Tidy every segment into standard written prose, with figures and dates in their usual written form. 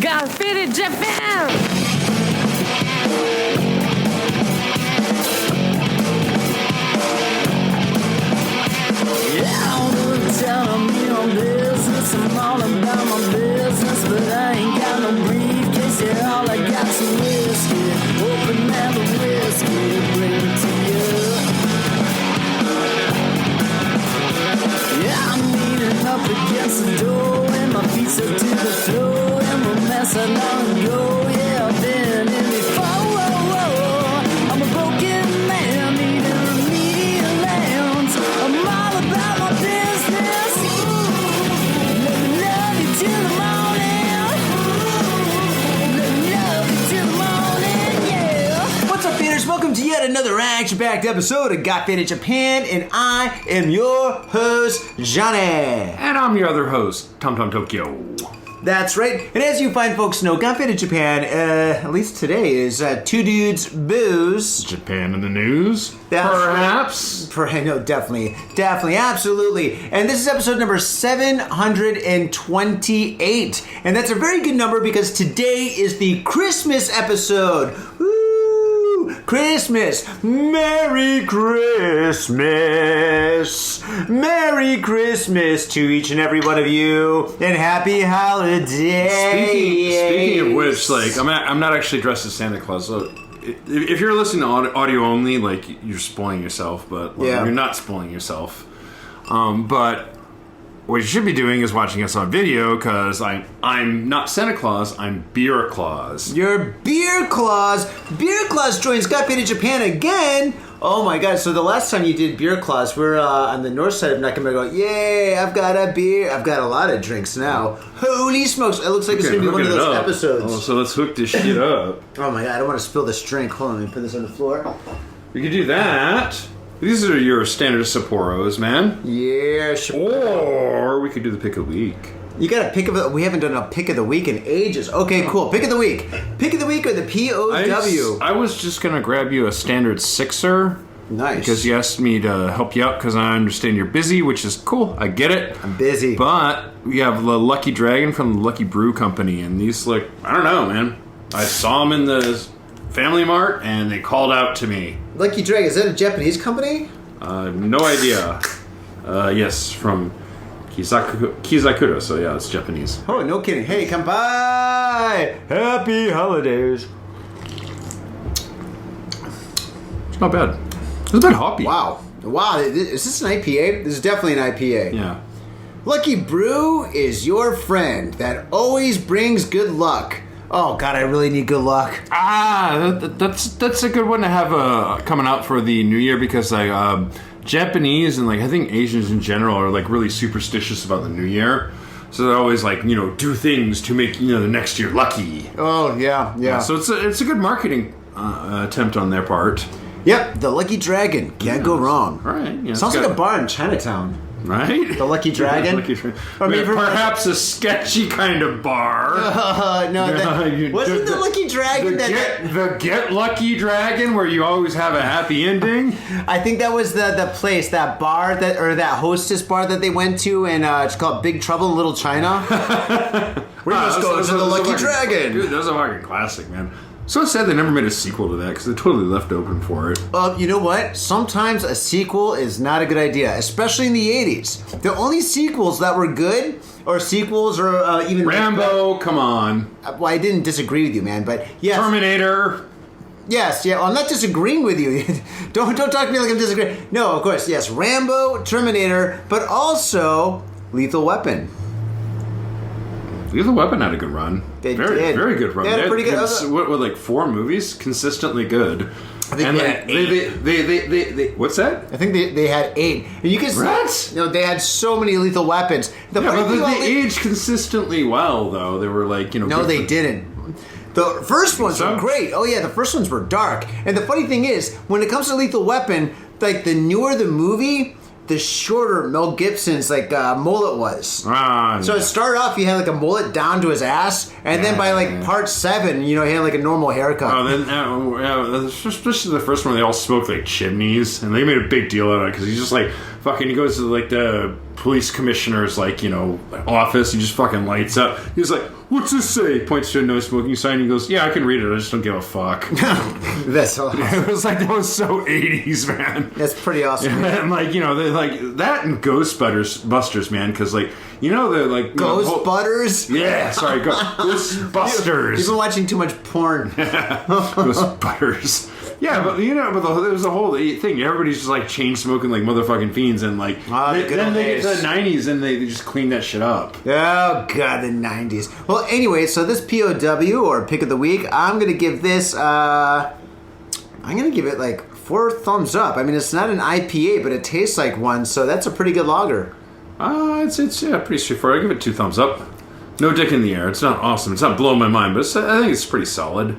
Got fit in Japan! Yeah, all the time I'm in on business. I'm all about my business, but I ain't got no briefcase. Yeah, all I got's some whiskey. Open now the whiskey, bring it to you. Yeah, I'm leaning up against the door, and my feet stuck to the floor, and we're messing on go. Yeah, I've been in before. I'm a broken man, needing remedial lands. I'm all about my business. Let me love you till the morning. Let me love you till the morning, yeah. What's up, faders? Welcome to yet another action-packed episode of Got Faded Japan, and I am your host, Johnny. And I'm your other host, Tom Tom Tokyo. That's right. And as you fine folks know, Got Faded Japan, at least today, is Two Dudes Booze. Japan in the news? That's Perhaps? No, definitely, absolutely. And this is episode number 728. And that's a very good number because today is the Christmas episode. Woo! Christmas! Merry Christmas! Merry Christmas to each and every one of you, and happy holidays! Speaking of which, like, I'm not actually dressed as Santa Claus, so if you're listening to audio only, like, you're spoiling yourself, but you're not spoiling yourself. But what you should be doing is watching us on video, because I'm not Santa Claus, I'm BeerClause. You're BeerClause. BeerClause joins Got Faded Japan again. Oh my god, so the last time you did BeerClause, we're on the north side of Nakamura. Yay, I've got a beer. I've got a lot of drinks now. Holy smokes, it looks like it's going to be one of those episodes. Oh, so let's hook this shit up. Oh my god, I don't want to spill this drink. Hold on, let me put this on the floor. We could do that. These are your standard Sapporos, man. Yeah, Or we could do the pick of the week. You got a pick of the... We haven't done a pick of the week in ages. Okay, cool. Pick of the week. Pick of the week or the POW. I was just going to grab you a standard sixer. Nice. Because you asked me to help you out because I understand you're busy, which is cool. I get it. I'm busy. But we have the Lucky Dragon from the Lucky Brew Company. And these, like, I don't know, man. I saw them in the Family Mart and they called out to me. Lucky Dragon, is that a Japanese company? No idea. Yes, from Kizakura, so yeah, it's Japanese. Oh, no kidding. Hey, come by! Happy holidays. It's not bad. It's a bit hoppy. Wow, is this an IPA? This is definitely an IPA. Yeah. Lucky Brew is your friend that always brings good luck. Oh god, I really need good luck. That's a good one to have coming out for the new year because Japanese and like I think Asians in general are like really superstitious about the new year. So they're always like, do things to make, the next year lucky. Oh, yeah. So it's a good marketing attempt on their part. Yep, the Lucky Dragon. Can't go wrong. All right. Yeah, sounds like a bar in Chinatown. Right? The Lucky Dragon? Or maybe perhaps a sketchy kind of bar. Wasn't the Lucky Dragon the Get Lucky Dragon where you always have a happy ending? I think that was the place, that bar, that hostess bar that they went to, and it's called Big Trouble in Little China. We must go to the Lucky Dragon. Dude, that was a fucking classic, man. So sad they never made a sequel to that because they totally left open for it. You know what? Sometimes a sequel is not a good idea, especially in the 80s. The only sequels that were good, or sequels, or even... Rambo, come on. Well, I didn't disagree with you, man, but yes. Terminator. Yes, yeah, well, I'm not disagreeing with you. Don't talk to me like I'm disagreeing. No, of course, yes, Rambo, Terminator, but also Lethal Weapon. Lethal Weapon had a good run. They did. Very good run. They had a pretty good... What, like 4 movies? Consistently good. I think they had 8. They what's that? I think they had 8. And you can see, they had so many lethal weapons. But they aged consistently well, though. They were like, No, they didn't. The first ones were great. Oh, yeah, the first ones were dark. And the funny thing is, when it comes to Lethal Weapon, like, the newer the movie... the shorter Mel Gibson's mullet was. So it started off, he had like a mullet down to his ass, and then by part 7, he had like a normal haircut. Oh, then especially the first one, they all smoked like chimneys, and they made a big deal out of it because he's just like fucking. He goes to like the police commissioner's office. He just fucking lights up. He's like, "What's this say?" Points to a no smoking sign. He goes, "Yeah, I can read it. I just don't give a fuck." That's awesome. It was like, that was so 80s, man. That's pretty awesome. And they're like that and Ghostbusters, man, because they're like Ghostbusters. Yeah, sorry, Ghostbusters. You've been watching too much porn. Ghostbusters. Yeah, but there's a whole thing. Everybody's just like chain smoking like motherfucking fiends, and like then they get to the 90s and they just clean that shit up. Oh god, the 90s. Well, anyway, so this POW or pick of the week, I'm gonna give this. I'm gonna give it like 4 thumbs up. I mean, it's not an IPA, but it tastes like one, so that's a pretty good lager. It's pretty straightforward. I give it 2 thumbs up. No dick in the air. It's not awesome. It's not blowing my mind, but I think it's pretty solid.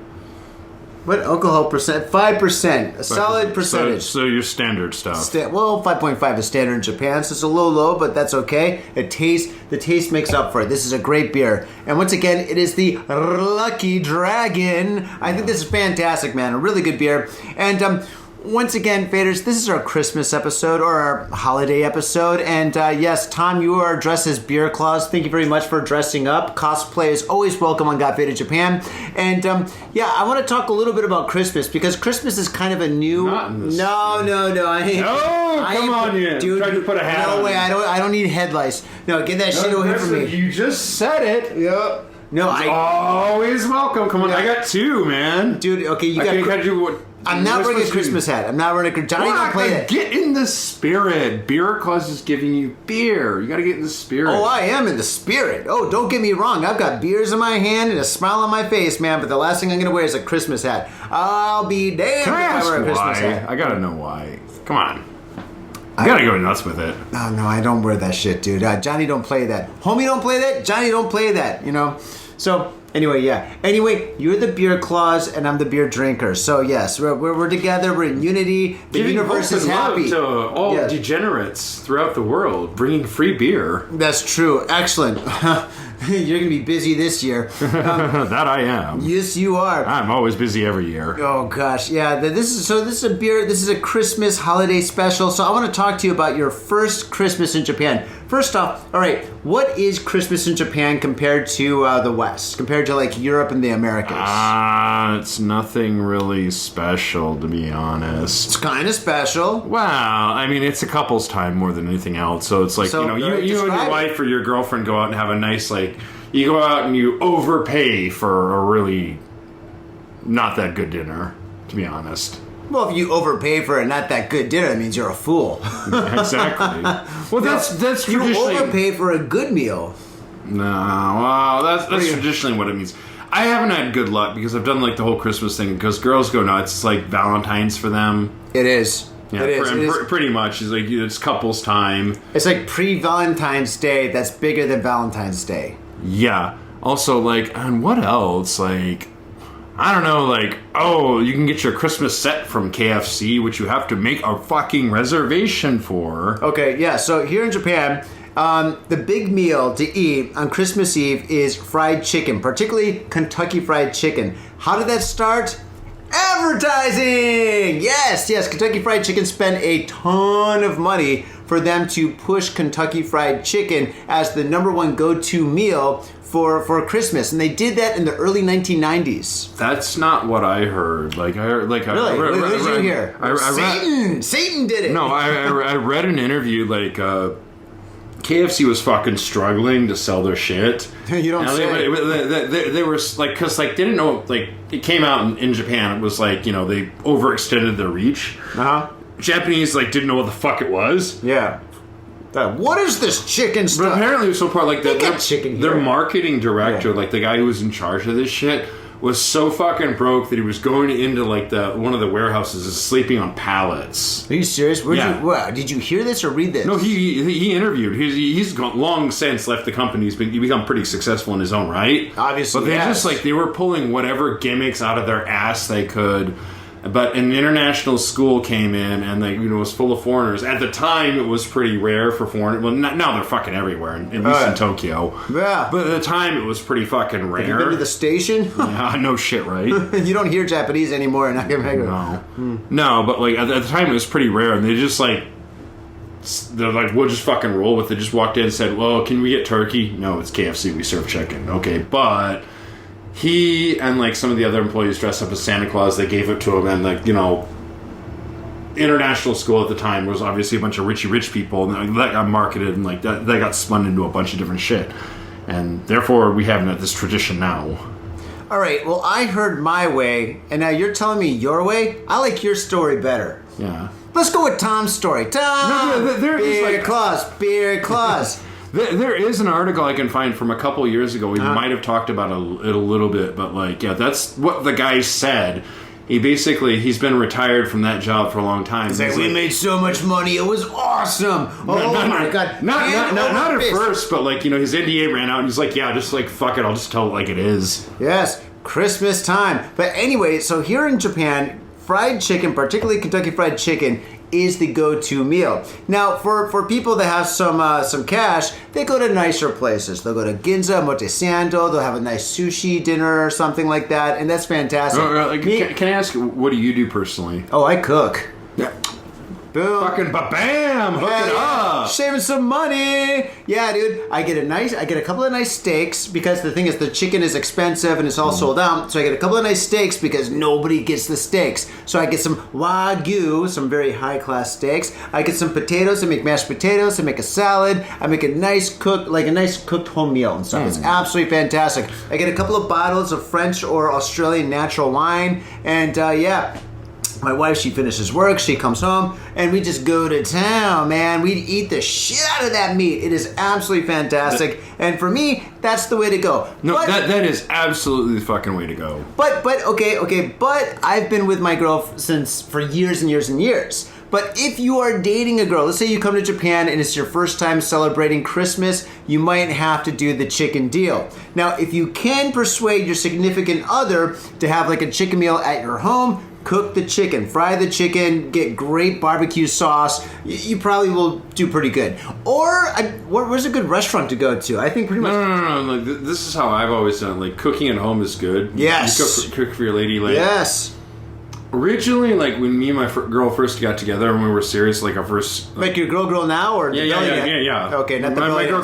What alcohol percent? 5%. A solid percentage. So your standard stuff. 5.5 is standard in Japan, so it's a low, but that's okay. The taste makes up for it. This is a great beer. And once again, it is the Lucky Dragon. I think this is fantastic, man. A really good beer. And once again, Faders, this is our Christmas episode or our holiday episode. And yes, Tom, you are dressed as BeerClause. Thank you very much for dressing up. Cosplay is always welcome on Got Faded Japan. And I want to talk a little bit about Christmas because Christmas is kind of a new. Not in this No. Come on, you dude. Tried to put a hat on. No way. I don't need headlights. No, get that shit away from me. You just said it. Yep. No, always welcome. Come on, yeah. I got 2, man. Dude, okay, you got. I'm not wearing a Christmas hat. I'm not wearing a... Johnny, don't play that. Get in the spirit. BeerClause is giving you beer. You got to get in the spirit. Oh, I am in the spirit. Oh, don't get me wrong. I've got beers in my hand and a smile on my face, man, but the last thing I'm going to wear is a Christmas hat. I'll be damned if I wear a Christmas hat. I got to know why. Come on. You got to go nuts with it. Oh, no, I don't wear that shit, dude. Johnny, don't play that. Homie, don't play that. Johnny, don't play that, So... Anyway, you're the BeerClause and I'm the beer drinker. So yes, we're together. We're in unity. The universe is happy. To all degenerates throughout the world, bringing free beer. That's true. Excellent. You're gonna be busy this year. That I am. Yes, you are. I'm always busy every year. Oh gosh, yeah. This is a beer. This is a Christmas holiday special. So I want to talk to you about your first Christmas in Japan. First off, all right, what is Christmas in Japan compared to the West? Compared to like Europe and the Americas? It's nothing really special, to be honest. It's kind of special. Well, I mean, it's a couple's time more than anything else. So it's like, you and your wife or your girlfriend go out and have a nice, you go out and you overpay for a really not that good dinner, to be honest. Well, if you overpay for a not that good dinner, that means you're a fool. Exactly. Well, that's traditionally... You overpay for a good meal. No, well, that's traditionally what it means. I haven't had good luck because I've done the whole Christmas thing because girls go nuts. It's like Valentine's for them. It is. Yeah, it is. Pretty much. It's like it's couples time. It's like pre-Valentine's Day that's bigger than Valentine's Day. Yeah. Also, and what else? I don't know, you can get your Christmas set from KFC, which you have to make a fucking reservation for. Okay, yeah, so here in Japan, the big meal to eat on Christmas Eve is fried chicken, particularly Kentucky Fried Chicken. How did that start? Advertising! Yes, Kentucky Fried Chicken spent a ton of money for them to push Kentucky Fried Chicken as the #1 go-to meal for Christmas, and they did that in the early 1990s. That's not what I heard. Really? What did you hear? Satan did it. No, I read an interview KFC was fucking struggling to sell their shit. You don't say. They were because they didn't know it came out in Japan. It was they overextended their reach. Japanese didn't know what the fuck it was. Yeah. What is this chicken stuff? But apparently it was so part their marketing director, the guy who was in charge of this shit, was so fucking broke that he was going into one of the warehouses and sleeping on pallets. Are you serious? Did you hear this or read this? No, he interviewed. He's long since left the company. He's become pretty successful in his own right. Obviously, but they just they were pulling whatever gimmicks out of their ass they could. But an international school came in and it was full of foreigners. At the time, it was pretty rare for foreigners. Well, now they're fucking everywhere, at least in Tokyo. Yeah. But at the time, it was pretty fucking rare. Have you been to the station? Yeah, no shit, right? You don't hear Japanese anymore in Nakamega. No, but at the time, it was pretty rare, and they just they're like, we'll just fucking roll with it. Just walked in and said, well, can we get turkey? No, it's KFC. We serve chicken. Okay, but he and like some of the other employees dressed up as Santa Claus. They gave it to him, and like, you know, international school at the time was obviously a bunch of rich people, and that got marketed, and like that got spun into a bunch of different shit, and therefore we have this tradition now. All right, well, I heard my way, and now you're telling me your way. I like your story better. Yeah, let's go with Tom's story. Tom, BeerClause. There is an article I can find from a couple years ago. We might have talked about it a little bit, but like, yeah, that's what the guy said. He's been retired from that job for a long time. He's like, we made so much money, it was awesome. My God. Not at first, but like, you know, his NDA ran out and he's like, yeah, just like, fuck it, I'll just tell it like it is. Yes, Christmas time. But anyway, so here in Japan, fried chicken, particularly Kentucky Fried Chicken, is the go-to meal. Now, for people that have some cash, they go to nicer places. They'll go to Ginza, Motesando. They'll have a nice sushi dinner or something like that, and that's fantastic. Can I ask, what do you do personally? Oh, I cook. Yeah. Boom. Fucking ba-bam! Hook it up! Saving some money! Yeah, dude. I get a couple of nice steaks, because the thing is, the chicken is expensive and it's all sold out. So I get a couple of nice steaks because nobody gets the steaks. So I get some Wagyu, some very high-class steaks. I get some potatoes. I make mashed potatoes. I make a salad. I make a nice cooked home meal and stuff. It's absolutely fantastic. I get a couple of bottles of French or Australian natural wine. And yeah, my wife, she finishes work, she comes home, and we just go to town, man. We eat the shit out of that meat. It is absolutely fantastic. And for me, that's the way to go. No, that is absolutely the fucking way to go. But I've been with my girl for years and years and years. But if you are dating a girl, let's say you come to Japan and it's your first time celebrating Christmas, you might have to do the chicken deal. Now, if you can persuade your significant other to have like a chicken meal at your home, cook the chicken, fry the chicken, get great barbecue sauce, you probably will do pretty good. Or, where's a good restaurant to go to? I think pretty much... No. Like, this is how I've always done it. Like, cooking at home is good. Yes. You cook for your lady. Like, yes. Originally, like, when me and my girl first got together and we were serious, like, our first... Like your girl now? Or yeah. Okay, not the my girl,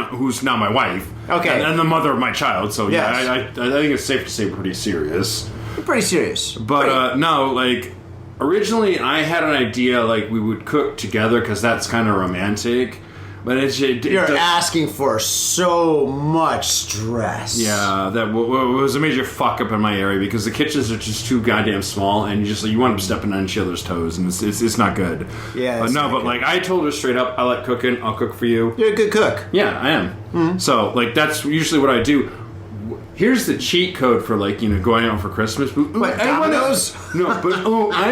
who's now my wife. Okay. And the mother of my child, so yeah, yes. I think it's safe to say pretty serious. Pretty serious. But no, like, originally I had an idea like we would cook together because that's kind of romantic. But you're asking for so much stress. Yeah, that was a major fuck up in my area because the kitchens are just too goddamn small, and you want them stepping on each other's toes, and it's not good. Yeah, but like I told her straight up, I like cooking. I'll cook for you. You're a good cook. Yeah, I am. Mm-hmm. So like that's usually what I do. Here's the cheat code for like, you know, going out for Christmas. I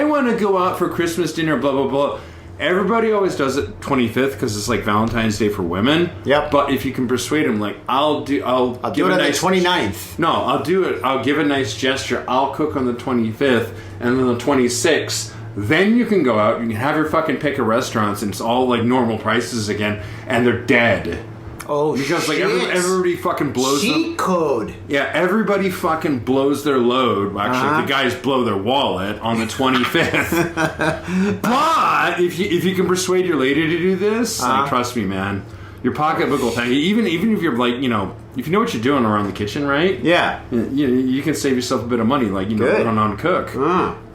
want to go out for Christmas dinner. Blah blah blah. Everybody always does it 25th because it's like Valentine's Day for women. Yep. But if you can persuade them, like I'll do it on the 29th. No, I'll do it. I'll give a nice gesture. I'll cook on the 25th, and then the 26th. Then you can go out. You can have your fucking pick of restaurants, and it's all like normal prices again, and they're dead. Oh, because like everybody fucking blows cheat code. Yeah, everybody fucking blows their load. Actually, the guys blow their wallet on the 25th. But if you can persuade your lady to do this, like, trust me, man, your pocketbook will thank you. Even if you're like, you know, if you know what you're doing around the kitchen, right? Yeah, you can save yourself a bit of money, like, you know, going on cook.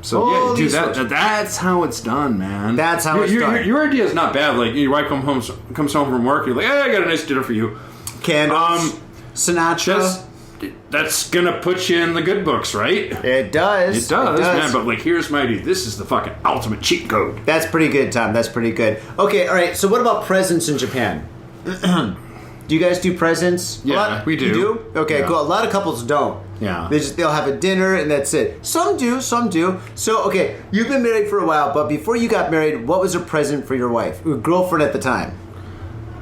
So do that. That's how it's done, man. That's how it's done. Your idea is not bad. Like your wife comes home from work. You're like, hey, I got a nice dinner for you. Candles, Sinatra. That's gonna put you in the good books, right? It does. It does, man. But like, here's my idea. This is the fucking ultimate cheat code. That's pretty good, Tom. That's pretty good. Okay, all right. So what about presents in Japan? Do you guys do presents? Yeah, we do. You do? Okay, cool. A lot of couples don't. Yeah. They'll have a dinner and that's it. Some do. So, okay, you've been married for a while, but before you got married, what was a present for your wife? Your girlfriend at the time?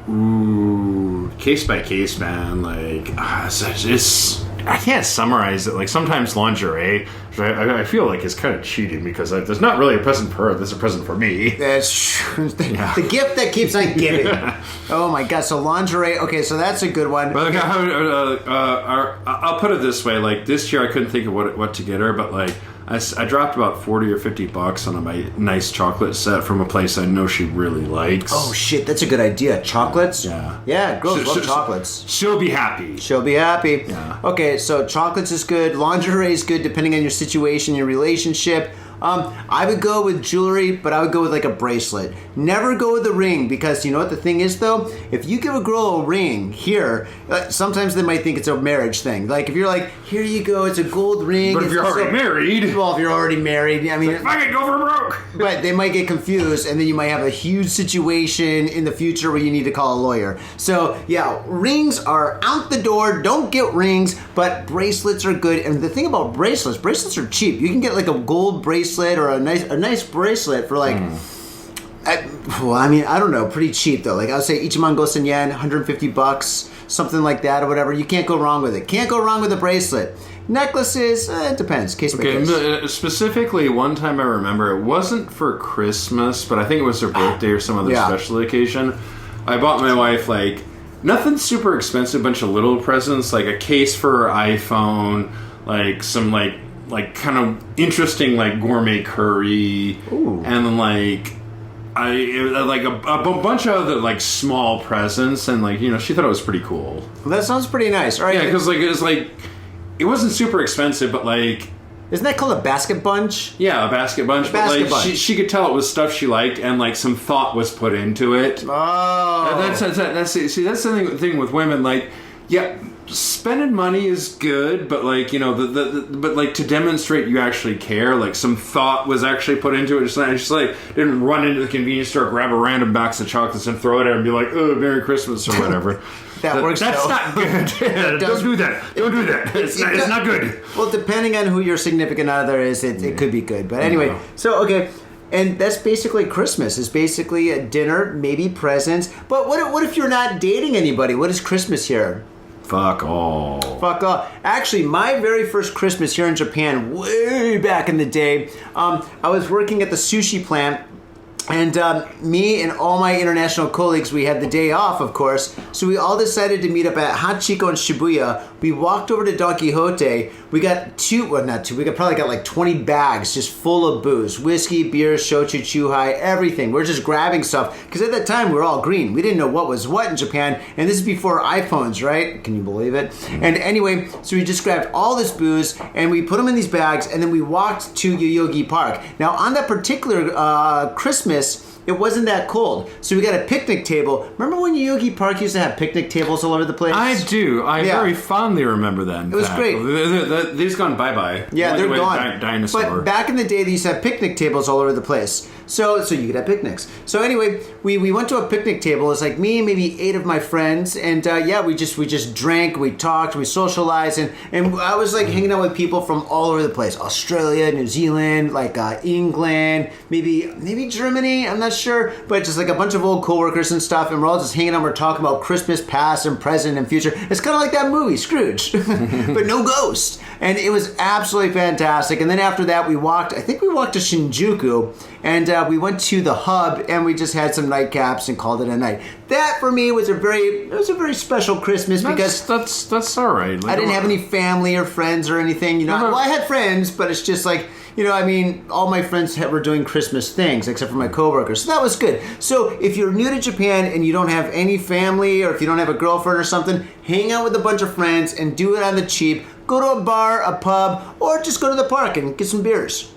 Ooh, case by case, man. Like, I can't summarize it. Like, sometimes lingerie, I feel like it's kind of cheating because there's not really a present for her. There's a present for me. That's true. The gift that keeps on giving. Oh my god! So lingerie. Okay, so that's a good one. But I'll put it this way. Like this year, I couldn't think of what to get her, but like I dropped about $40 or $50 on a nice chocolate set from a place I know she really likes. Oh shit, that's a good idea. Chocolates? Yeah, girls love chocolates. She'll be happy. Yeah. Okay, so chocolates is good. Lingerie is good depending on your situation, your relationship. I would go with jewelry, but I would go with like a bracelet. Never go with a ring, because you know what the thing is though? If you give a girl a ring here, sometimes they might think it's a marriage thing. Like if you're like, here you go, it's a gold ring. But if you're already married. Well, if you're already married, I mean. I could go for broke. But they might get confused, and then you might have a huge situation in the future where you need to call a lawyer. So yeah, rings are out the door. Don't get rings, but bracelets are good. And the thing about bracelets are cheap. You can get like a gold bracelet or a nice bracelet for like, I don't know, pretty cheap though. Like I would say Ichiman Gosen yen, $150, something like that or whatever. You can't go wrong with it. Can't go wrong with a bracelet. Necklaces, it depends. Case by case. Specifically, one time I remember, it wasn't for Christmas, but I think it was her birthday or some other special occasion. I bought my wife like nothing super expensive, bunch of little presents, like a case for her iPhone, like some like kind of interesting like gourmet curry. Ooh. And then like a bunch of other like small presents, and like she thought it was pretty cool. Well, that sounds pretty nice. All right. Yeah, because like it was like it wasn't super expensive, but like. Isn't that called a basket bunch? Yeah, a basket bunch. But like she could tell it was stuff she liked, and like some thought was put into it. Oh, that's the thing with women. Like, yeah, spending money is good, but like but like to demonstrate you actually care, like some thought was actually put into it. Just like didn't run into the convenience store, grab a random box of chocolates, and throw it at her and be like, "Oh, Merry Christmas" or whatever. Works. That's not good. Don't do that. Don't do that. It's not good. Well, depending on who your significant other is, it could be good. But anyway, so okay. And that's basically Christmas. It's basically a dinner, maybe presents. But what if you're not dating anybody? What is Christmas here? Fuck all. Fuck all. Actually, my very first Christmas here in Japan, way back in the day, I was working at the sushi plant. And me and all my international colleagues, we had the day off, of course. So we all decided to meet up at Hachiko in Shibuya. We walked over to Don Quixote. We got probably got like 20 bags just full of booze. Whiskey, beer, shochu, chuhai, everything. We're just grabbing stuff. Because at that time, we were all green. We didn't know what was what in Japan. And this is before iPhones, right? Can you believe it? And anyway, so we just grabbed all this booze and we put them in these bags. And then we walked to Yoyogi Park. Now, on that particular Christmas, it wasn't that cold. So we got a picnic table. Remember when Yoyogi Park used to have picnic tables all over the place? I do. I very fondly remember that. It was great. They've gone bye-bye. Yeah, they're gone. Dinosaur. But back in the day, they used to have picnic tables all over the place. So you could have picnics. So anyway, we went to a picnic table. It's like me and maybe 8 of my friends. And we just drank, we talked, we socialized. And I was like hanging out with people from all over the place. Australia, New Zealand, like England, maybe Germany. I'm not sure. But just like a bunch of old coworkers and stuff. And we're all just hanging out. We're talking about Christmas past and present and future. It's kind of like that movie, Scrooge. But no ghost. And it was absolutely fantastic. And then after that, we walked to Shinjuku. And we went to the hub, and we just had some nightcaps and called it a night. That for me was a very special Christmas because that's all right. I didn't have any family or friends or anything. Well, I had friends, but it's just like all my friends were doing Christmas things except for my coworkers. So that was good. So if you're new to Japan and you don't have any family, or if you don't have a girlfriend or something, hang out with a bunch of friends and do it on the cheap. Go to a bar, a pub, or just go to the park and get some beers.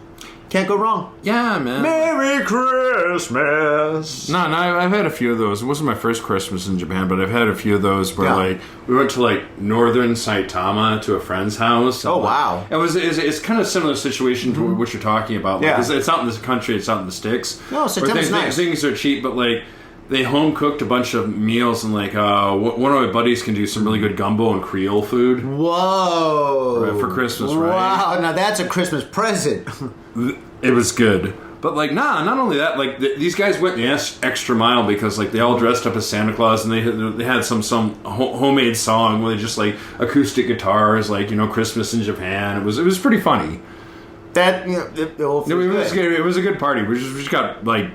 Can't go wrong. Yeah, man. Merry Christmas. No, I've had a few of those. It wasn't my first Christmas in Japan, but I've had a few of those where like we went to like northern Saitama to a friend's house. Oh, wow. It's kind of a similar situation to what you're talking about. Like, it's out in the country, it's out in the sticks. No, Saitama's nice. Things are cheap, but like they home cooked a bunch of meals, and like one of my buddies can do some really good gumbo and Creole food. Whoa! For Christmas, right? Wow! Now that's a Christmas present. It was good, but like, not only that, like these guys went the extra mile because like they all dressed up as Santa Claus, and they had some homemade song where they just like acoustic guitars, like Christmas in Japan. It was pretty funny. It was good. It was a good party. We just got like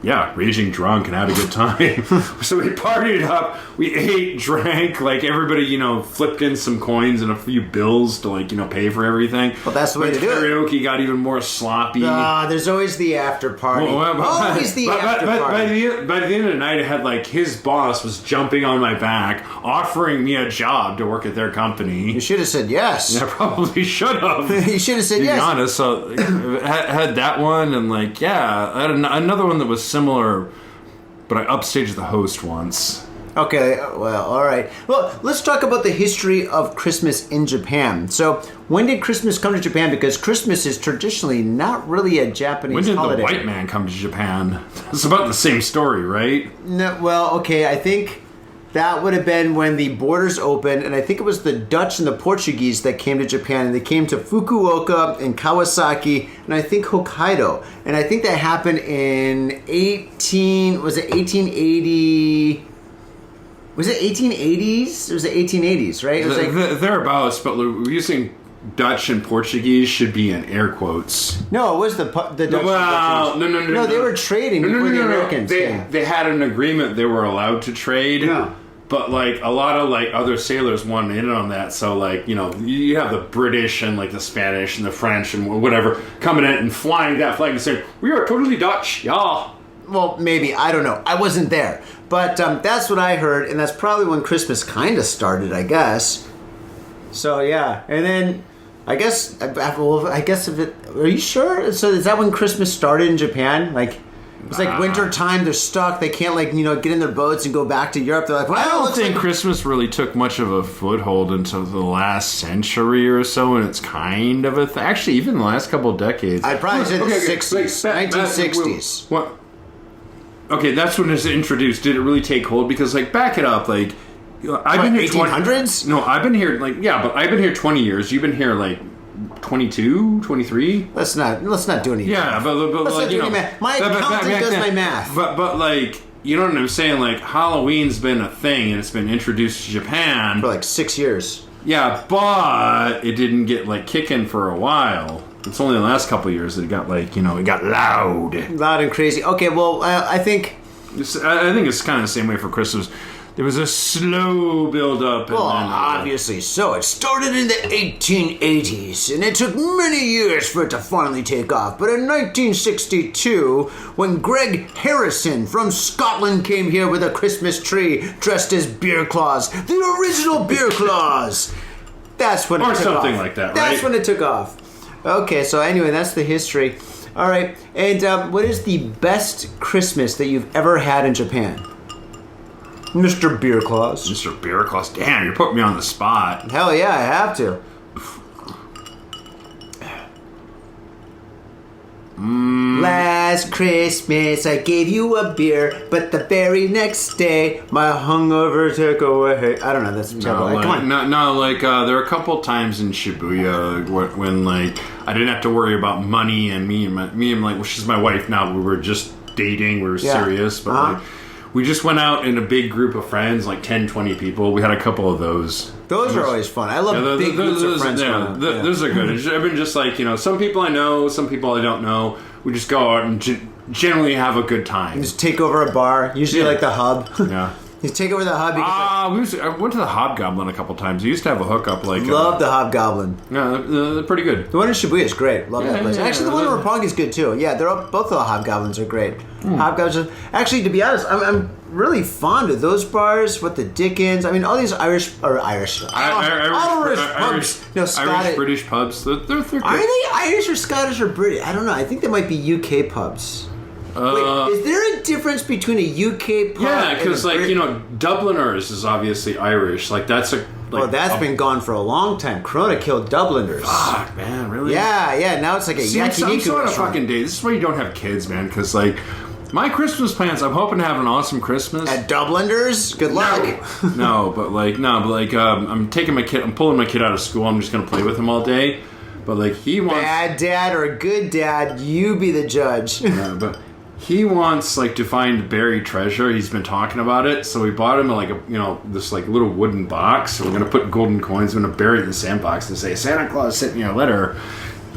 raging drunk and had a good time. So we partied up, we ate, drank, like everybody, flipped in some coins and a few bills to pay for everything. Well, that's the way to do it. Karaoke got even more sloppy. There's always the after party. Always the after party. By the end of the night, I had his boss was jumping on my back, offering me a job to work at their company. You should have said yes. I probably should have. You should have said yes. To be honest, so had that one and I had another one that was similar, but I upstaged the host once. Okay, well, all right. Well, let's talk about the history of Christmas in Japan. So, when did Christmas come to Japan? Because Christmas is traditionally not really a Japanese holiday. When did the white man come to Japan? It's about the same story, right? No, well, okay, I think that would have been when the borders opened, and I think it was the Dutch and the Portuguese that came to Japan, and they came to Fukuoka and Kawasaki, and I think Hokkaido. And I think that happened in 1880... Was it 1880s? It was the 1880s, right? It was thereabouts, but we're using Dutch and Portuguese should be in air quotes. No, it was the Dutch. Well, no. No, they were trading before the Americans came. They had an agreement they were allowed to trade. Yeah. But a lot of other sailors wanted in on that, so you have the British and the Spanish and the French and whatever coming in and flying that flag and saying, "We are totally Dutch, yeah." Well, maybe, I don't know. I wasn't there, but that's what I heard, and that's probably when Christmas kind of started, I guess. So yeah, and then I guess if it, are you sure? So is that when Christmas started in Japan? It's winter time. They're stuck. They can't get in their boats and go back to Europe. They're like, well, I don't think Christmas really took much of a foothold until the last century or so, and it's kind of a actually even the last couple of decades. I'd probably say the 60s, 1960s. What? Okay, that's when it's introduced. Did it really take hold? Because back it up, I've been here 1800s? No, I've been here but I've been here 20 years. You've been here 22, 23. Let's not do anything. Yeah, but let's not do any math. My accountant does my math. But you know what I'm saying? Halloween's been a thing and it's been introduced to Japan for 6 years. Yeah, but it didn't get kicking for a while. It's only the last couple of years that it got it got loud and crazy. Okay, well, I think it's kind of the same way for Christmas. There was a slow build up. Well, obviously so. It started in the 1880s, and it took many years for it to finally take off. But in 1962, when Greg Harrison from Scotland came here with a Christmas tree dressed as BeerClause, the original BeerClause, that's when it took off. Or something like that, right? That's when it took off. Okay, so anyway, that's the history. All right, and what is the best Christmas that you've ever had in Japan? Mr. BeerClause. Mr. BeerClause. Damn, you're putting me on the spot. Hell yeah, I have to. Last Christmas I gave you a beer, but the very next day my hungover took away. I don't know, that's terrible. Come on. There were a couple times in Shibuya when I didn't have to worry about money, and me and she's my wife now. We were just dating. We were serious, but we just went out in a big group of friends, 10, 20 people. We had a couple of those. Those are always fun. I love big groups of friends. Those are good. I've been just some people I know, some people I don't know. We just go out and generally have a good time. You just take over a bar, usually the Hub. Yeah. You take over the Hub. I went to the Hobgoblin a couple times. I used to have a hookup. Love the Hobgoblin. Yeah, they're pretty good. The one in Shibuya is great. Love that place. Actually, the one in Roppongi is good too. Yeah, both of the Hobgoblins are great. Hobgoblins. Actually, to be honest, I'm really fond of those bars. What the Dickens? I mean, all these Irish pubs. No, Scottish, British pubs. They're good. Are they Irish or Scottish or British? I don't know. I think they might be UK pubs. Wait, is there a difference between a UK pub? Yeah, because Dubliners is obviously Irish. That's a. That's been gone for a long time. Corona killed Dubliners. Fuck, man, really? Yeah. Now it's a yakiniku on a fucking day. This is why you don't have kids, man. Because my Christmas plans, I'm hoping to have an awesome Christmas at Dubliners. Good luck. I'm taking my kid. I'm pulling my kid out of school. I'm just gonna play with him all day. But he wants bad dad or good dad. You be the judge. Yeah, but. He wants to find buried treasure. He's been talking about it, so we bought him this little wooden box. So we're gonna put golden coins. We're gonna bury it in the sandbox and say Santa Claus sent me a letter.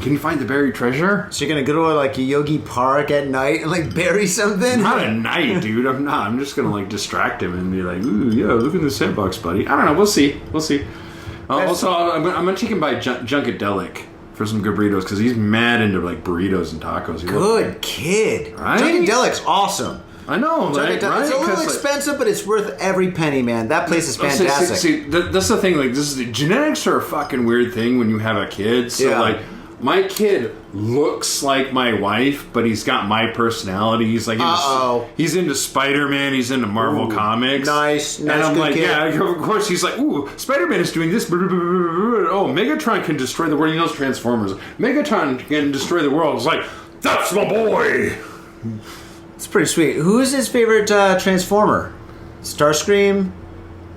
can you find the buried treasure? So you're gonna go to like a Yogi Park at night and like bury something? Not at night, dude. I'm not. I'm just gonna like distract him and be like, ooh, yeah, look at this sandbox, buddy. I don't know. We'll see. Also, I'm gonna take him by Junkadelic for some good burritos because he's mad into like burritos and tacos. Good kid. Right? Junkadelic's awesome. I know, right? It's a little expensive, but it's worth every penny, man. That place is fantastic. See, that's the thing. Like, genetics are a fucking weird thing when you have a kid. So, like, my kid looks like my wife, but he's got my personality. He's like, he's into Spider-Man. He's into Marvel comics. Nice. And I'm like, kid. yeah, of course. He's like, ooh, Spider-Man is doing this. Oh, Megatron can destroy the world. He knows Transformers. Megatron can destroy the world. It's like, that's my boy. It's pretty sweet. Who is his favorite Transformer? Starscream?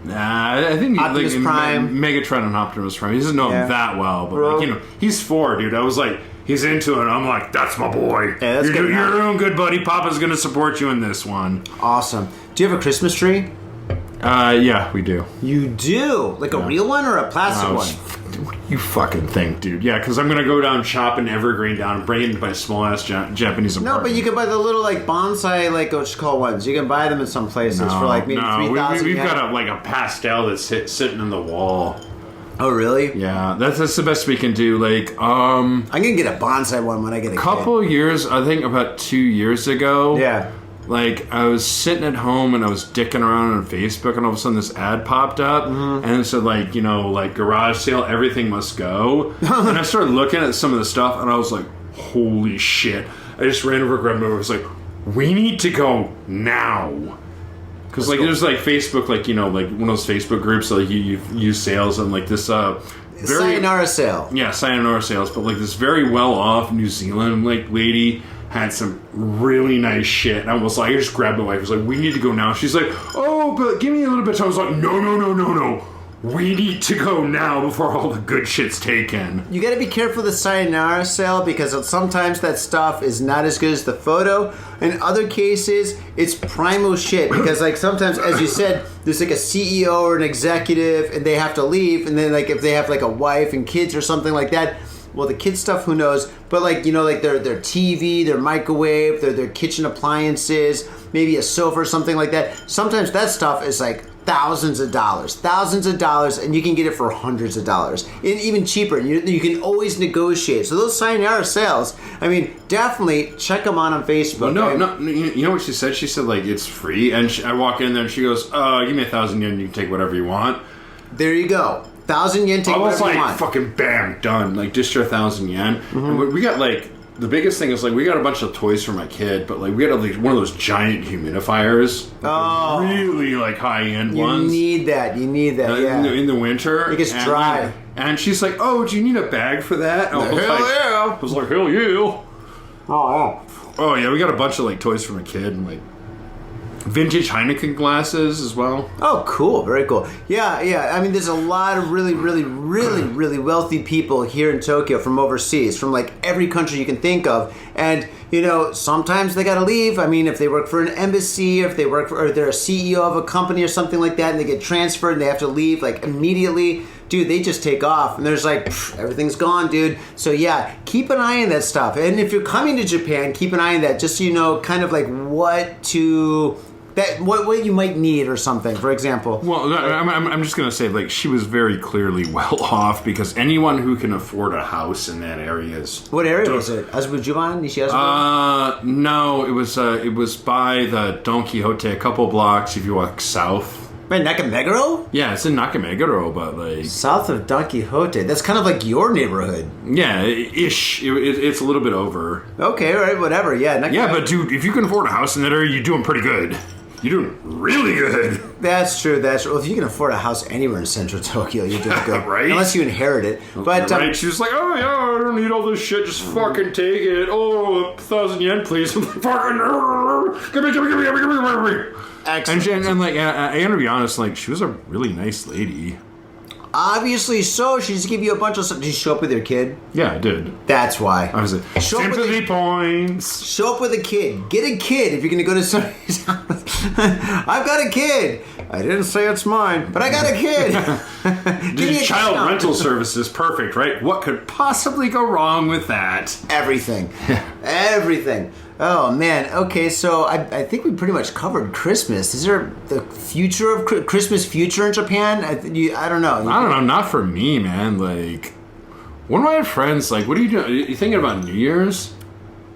Nah, I think Optimus Prime. Megatron and Optimus Prime. He doesn't know him that well, but like, you know, he's 4, dude. I was like, he's into it. I'm like, that's my boy. Yeah, that's good. You're doing good, buddy. Papa's gonna support you in this one. Awesome. Do you have a Christmas tree? Yeah, we do. You do? Like a real one or a plastic one? What do you fucking think, dude? Yeah, because I'm going to go down, chop an evergreen down, and bring it into my small-ass Japanese apartment. No, but you can buy the little, like, bonsai, like, what you call ones. You can buy them in some places for, like, maybe 3,000 we've got a pastel that's sitting in the wall. Oh, really? Yeah, that's the best we can do. Like, I'm going to get a bonsai one when I get a couple years, I think about 2 years ago. Yeah. Like, I was sitting at home and I was dicking around on Facebook, and all of a sudden this ad popped up, and it said, like, you know, like, garage sale, everything must go. And I started looking at some of the stuff, and I was like, holy shit. I just ran over, grabbed it over, I was like, we need to go now. Because, like, there's, like, Facebook, like, you know, like, one of those Facebook groups, like, you use sales, and, like, this, Sayonara sale. Yeah, Sayonara sales, but, like, this very well-off New Zealand, like, lady had some really nice shit. And I was like, I just grabbed my wife. I was like, we need to go now. She's like, oh, but give me a little bit of time. I was like, no. We need to go now before all the good shit's taken. You gotta be careful with the Sayonara sale because sometimes that stuff is not as good as the photo. In other cases, it's primo shit because, like, sometimes, as you said, there's like a CEO or an executive and they have to leave, and then, like, if they have like a wife and kids or something like that, well, the kids stuff, who knows? But, like, you know, like their TV, their microwave, their kitchen appliances, maybe a sofa or something like that. Sometimes that stuff is like thousands of dollars, and you can get it for hundreds of dollars, and even cheaper. And you can always negotiate. So those Sayonara sales, I mean, definitely check them on Facebook. Well, no, you know what she said? She said, like, it's free, and I walk in there and she goes, give me 1,000 yen, you can take whatever you want. There you go. 1,000 yen, take whatever you want. Fucking bam, done. Like, just your 1,000 yen. And we got, like, the biggest thing is, like, we got a bunch of toys for my kid, but, like, we got like one of those giant humidifiers. Oh, really, like, high-end ones. You need that, yeah. In the winter. It gets dry. And she's like, oh, do you need a bag for that? Hell yeah. I was like, hell yeah. Oh, yeah, we got a bunch of, like, toys for my kid, and, like, vintage Heineken glasses as well. Oh, cool. Very cool. Yeah. I mean, there's a lot of really wealthy people here in Tokyo from overseas, from, like, every country you can think of. And, you know, sometimes they gotta leave. I mean, if they work for an embassy, or if they're a CEO of a company or something like that, and they get transferred and they have to leave, like, immediately, dude, they just take off. And there's like, everything's gone, dude. So, yeah, keep an eye on that stuff. And if you're coming to Japan, keep an eye on that, just so you know kind of like what you might need or something, for example. Well, I'm just going to say, like, she was very clearly well off, because anyone who can afford a house in that area is... What area was it? Azubujuban? Nishiazubu? No, it was by the Don Quixote, a couple blocks if you walk south. Wait, Nakameguro? Yeah, it's in Nakameguro, but, like... South of Don Quixote. That's kind of like your neighborhood. Yeah, ish. It's a little bit over. Okay, all right, whatever. Yeah, yeah, but, dude, if you can afford a house in that area, you're doing pretty good. You're doing really good. That's true. Well, if you can afford a house anywhere in central Tokyo, you're doing good. Right? Unless you inherit it. But right. She was like, oh, yeah, I don't need all this shit. Just fucking take it. Oh, 1,000 yen, please. I'm like, fucking, give me. Excellent. And like, I gotta be honest, like, she was a really nice lady. Obviously so. She just gave you a bunch of stuff. Did you show up with your kid? Yeah, I did. That's why. I was like, sympathy points. Show up with a kid. Get a kid if you're going to go to somebody's house. I've got a kid. I didn't say it's mine, but I got a kid. Dude, child rental service is perfect, right? What could possibly go wrong with that? Everything. Everything. Oh, man. Okay, so I think we pretty much covered Christmas. Is there the future of Christmas future in Japan? I don't know. I don't know. Not for me, man. Like, one of my friends, like, what are you doing? Are you thinking about New Year's?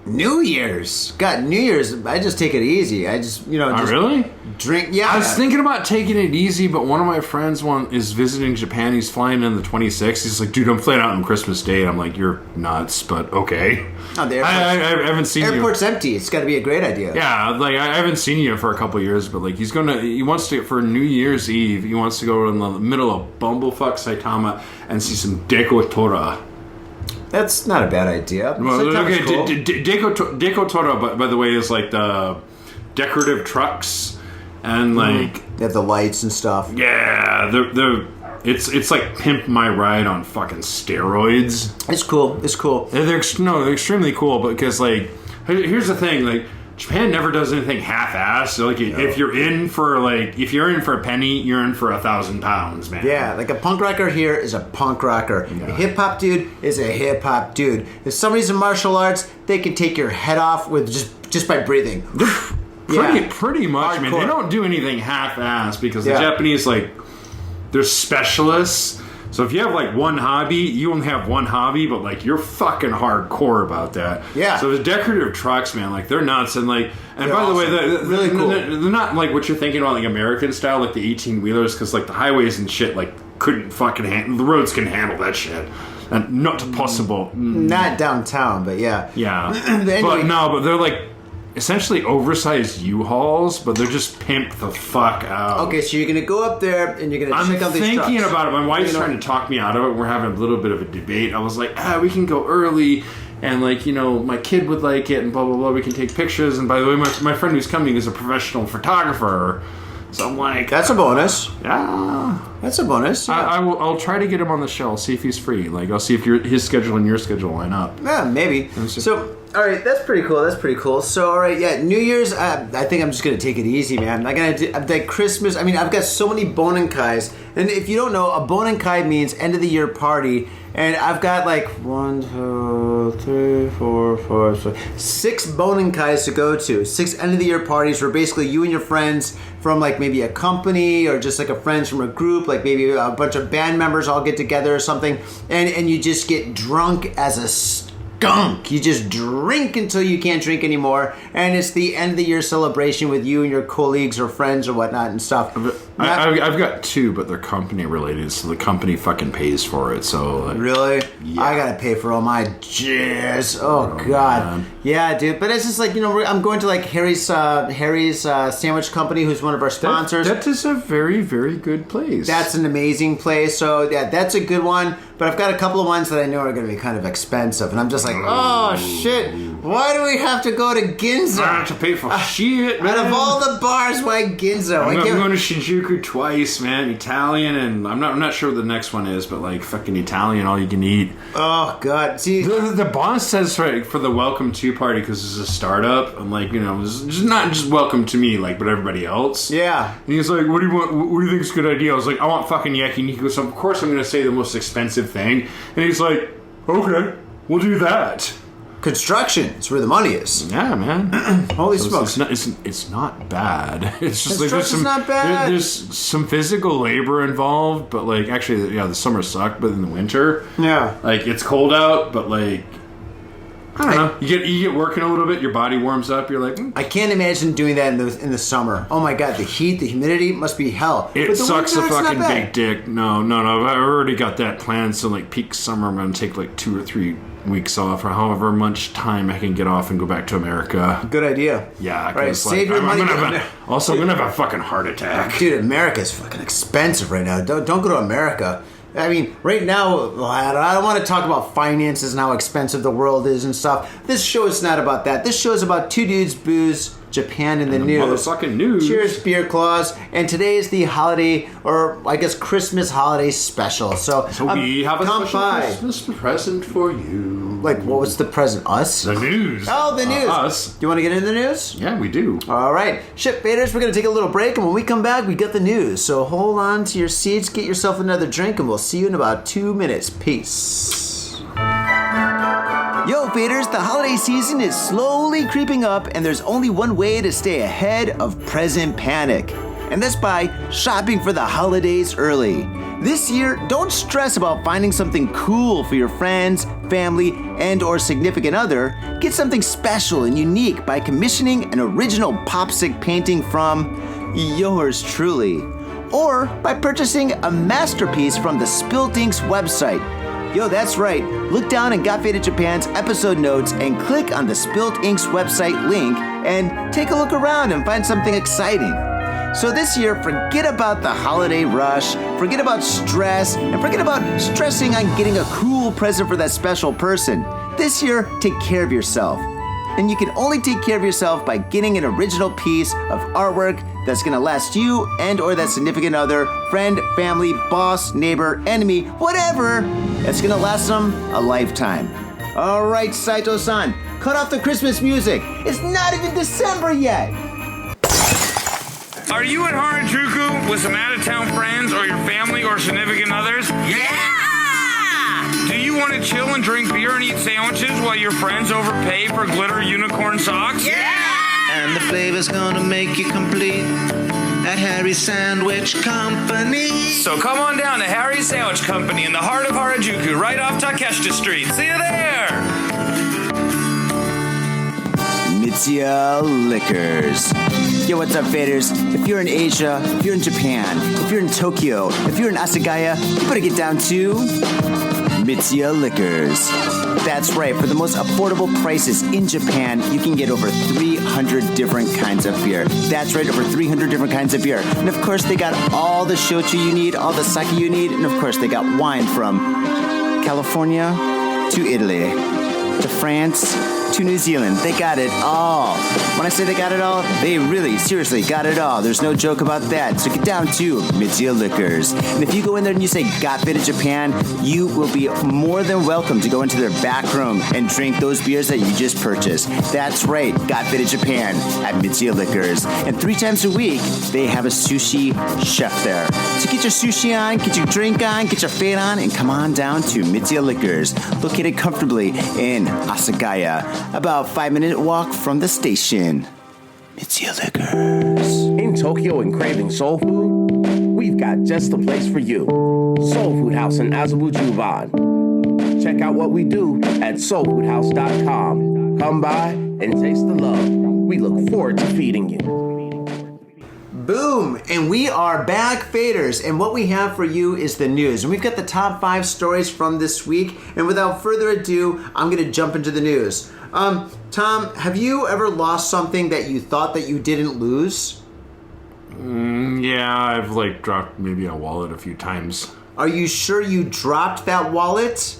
New Year's. God, New Year's, I just take it easy. I just, just really? Drink. Yeah. I was thinking about taking it easy, but one of my friends is visiting Japan. He's flying in the 26th. He's like, dude, I'm flying out on Christmas Day. I'm like, you're nuts, but okay. Oh, the I haven't seen you. Airport's empty. It's got to be a great idea. Yeah, like, I haven't seen you for a couple of years, but like, he wants to, for New Year's Eve, he wants to go in the middle of bumblefuck Saitama and see some Deko Tora. That's not a bad idea. Well, okay, cool. Deko Tora, by the way, is like the decorative trucks and like they have the lights and stuff. Yeah, it's like Pimp My Ride on fucking steroids. It's cool. It's cool. They're extremely cool because like here's the thing, like Japan never does anything half-assed. So like if you're in for a penny, you're in for 1,000 pounds, man. Yeah, like a punk rocker here is a punk rocker. Yeah. A hip hop dude is a hip hop dude. If somebody's in martial arts, they can take your head off with just by breathing. Pretty much, man. They don't do anything half-assed because the Japanese, like, they're specialists. So if you have like one hobby, you only have one hobby, but like you're fucking hardcore about that. Yeah. So the decorative trucks, man, like they're nuts, and by awesome. the way, really cool. They're not like what you're thinking about, like American style, like the 18-wheelers, because like the highways and shit, like couldn't fucking handle. The roads can handle that shit, and not possible. Not downtown, but yeah. Yeah. Anyway. But they're like essentially oversized U-Hauls, but they're just pimped the fuck out. Okay, so you're gonna go up there and you're gonna check out these trucks. I'm thinking about it. My wife's trying to talk me out of it. We're having a little bit of a debate. I was like, we can go early, and like, my kid would like it, and blah blah blah. We can take pictures. And by the way, my friend who's coming is a professional photographer. So I'm like, that's a bonus. Yeah, that's a bonus. Yeah. I'll try to get him on the show. I'll see if he's free. Like, I'll see if his schedule and your schedule line up. Yeah, maybe. So, all right, that's pretty cool. So, all right, yeah, New Year's. I think I'm just gonna take it easy, man. I'm gonna do like Christmas. I mean, I've got so many bonenkais, and if you don't know, a bonenkai means end of the year party. And I've got like 1, 2, 3, 4, 5, 6 bonenkais to go to. 6 end of the year parties where basically you and your friends from like maybe a company or just like a friends from a group, like maybe a bunch of band members all get together or something, and you just get drunk as a skunk. You just drink until you can't drink anymore, and it's the end of the year celebration with you and your colleagues or friends or whatnot and stuff. I've got 2, but they're company related, so the company fucking pays for it. So like, really, yeah. I gotta pay for all my jizz. Oh god, man. Yeah, dude. But it's just like I'm going to like Harry's Sandwich Company, who's one of our sponsors. That is a very, very good place. That's an amazing place. So yeah, that's a good one. But I've got a couple of ones that I know are going to be kind of expensive, and I'm just like, oh shit! Why do we have to go to Ginza? I have to pay for shit, man. Out of all the bars, why Ginza? I'm going to Shinjuku twice, man. Italian, and I'm not sure what the next one is, but like fucking Italian, all you can eat. Oh god! See, the boss says for the welcome to party because it's a startup. I'm like, it's just not just welcome to me, like, but everybody else. Yeah. And he's like, what do you want? What do you think is a good idea? I was like, I want fucking yakiniku. So of course I'm going to say the most expensive thing. And he's like, okay, we'll do that. Construction is where the money is. Yeah, man. Holy smokes! It's not bad. It's just like not bad. There's some physical labor involved, but like actually, yeah, the summer sucked, but in the winter, yeah, like it's cold out, but like I don't know, you get working a little bit, your body warms up. You're like, I can't imagine doing that in the summer. Oh my god, the heat, the humidity must be hell. It sucks a fucking big dick. No, I've already got that planned. So like peak summer, I'm gonna take like 2 or 3 weeks off, or however much time I can get off and go back to America. Good idea. Yeah, right. Save your money. I'm gonna have a fucking heart attack. Dude, America's fucking expensive right now. Don't go to America. I mean, right now, I don't want to talk about finances and how expensive the world is and stuff. This show is not about that. This show is about 2 dudes, booze, Japan in the news. Motherfucking news. Cheers, BeerClause. And today is the holiday, or I guess Christmas holiday special. So we have a special by. Christmas present for you. Like, what was the present? Us? The news. Oh, the news. Us. Do you want to get into the news? Yeah, we do. All right. Ship Faders, we're going to take a little break, and when we come back, we got the news. So hold on to your seats, get yourself another drink, and we'll see you in about 2 minutes. Peace. Yo, Faders, the holiday season is slowly creeping up, and there's only one way to stay ahead of present panic, and that's by shopping for the holidays early. This year, don't stress about finding something cool for your friends, family, and or significant other. Get something special and unique by commissioning an original Popsicle painting from yours truly, or by purchasing a masterpiece from the SPILT Inc.'s website. Yo, that's right. Look down in Got Faded Japan's episode notes and click on the SPILT Inc.'s website link and take a look around and find something exciting. So this year, forget about the holiday rush, forget about stress, and forget about stressing on getting a cool present for that special person. This year, take care of yourself. And you can only take care of yourself by getting an original piece of artwork that's gonna last you and or that significant other, friend, family, boss, neighbor, enemy, whatever, that's gonna last them a lifetime. All right, Saito-san, cut off the Christmas music. It's not even December yet. Are you at Harajuku with some out-of-town friends or your family or significant others? Yeah! Do you want to chill and drink beer and eat sandwiches while your friends overpay for glitter unicorn socks? Yeah! And the flavor's gonna make you complete at Harry's Sandwich Company. So come on down to Harry's Sandwich Company in the heart of Harajuku, right off Takeshita Street. See you there! Mitsuya Liquors. Yo, what's up, Faders? If you're in Asia, if you're in Japan, if you're in Tokyo, if you're in Asagaya, you better get down to Mitsuya Liquors. That's right, for the most affordable prices in Japan, you can get over 300 different kinds of beer. That's right, over 300 different kinds of beer. And of course, they got all the shochu you need, all the sake you need, and of course, they got wine from California to Italy to France to New Zealand. They got it all. When I say they got it all, they really, seriously got it all. There's no joke about that. So get down to Mitsuya Liquors. And if you go in there and you say, Got Faded Japan, you will be more than welcome to go into their back room and drink those beers that you just purchased. That's right, Got Faded Japan at Mitsuya Liquors. And 3 times a week, they have a sushi chef there. So get your sushi on, get your drink on, get your fade on, and come on down to Mitsuya Liquors, located comfortably in Asagaya, about 5-minute walk from the station. Mitsuya Liquors. In Tokyo and craving soul food? We've got just the place for you. Soul Food House in Azabu Juban. Check out what we do at soulfoodhouse.com. Come by and taste the love. We look forward to feeding you. Boom! And we are back, Faders. And what we have for you is the news. And we've got the top 5 stories from this week. And without further ado, I'm going to jump into the news. Tom, have you ever lost something that you thought that you didn't lose? Yeah, I've dropped maybe a wallet a few times. Are you sure you dropped that wallet?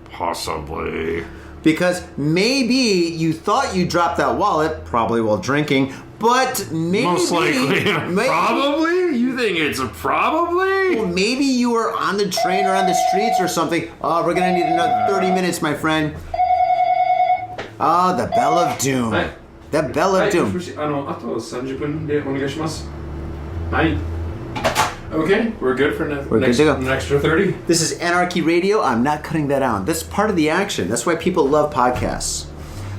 Possibly. Because maybe you thought you dropped that wallet, probably while drinking, but maybe... Most likely. Probably? You think it's a probably? Well, maybe you were on the train or on the streets or something. Oh, we're going to need another 30 minutes, my friend. Oh, the bell of doom. Hi. The bell of doom. Okay, we're good for We're good to go. an extra 30? This is Anarchy Radio. I'm not cutting that out. That's part of the action. That's why people love podcasts.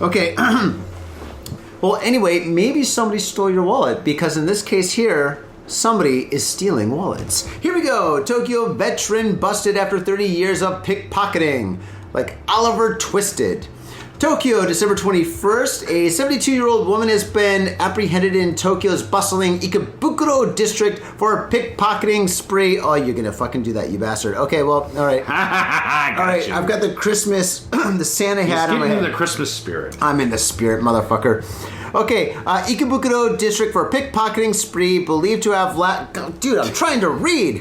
Okay. Well, anyway, maybe somebody stole your wallet because in this case here, somebody is stealing wallets. Here we go. Tokyo veteran busted after 30 years of pickpocketing. Like Oliver Twisted. Tokyo, December 21st, a 72-year-old woman has been apprehended in Tokyo's bustling Ikebukuro district for a pickpocketing spree. Oh, you're gonna fucking do that, you bastard. Okay, well, all right. All right, I've got the Christmas, the Santa hat on my head. He's in the Christmas spirit. I'm in the spirit, motherfucker. Okay, Ikebukuro district for pickpocketing spree believed to have Dude, I'm trying to read.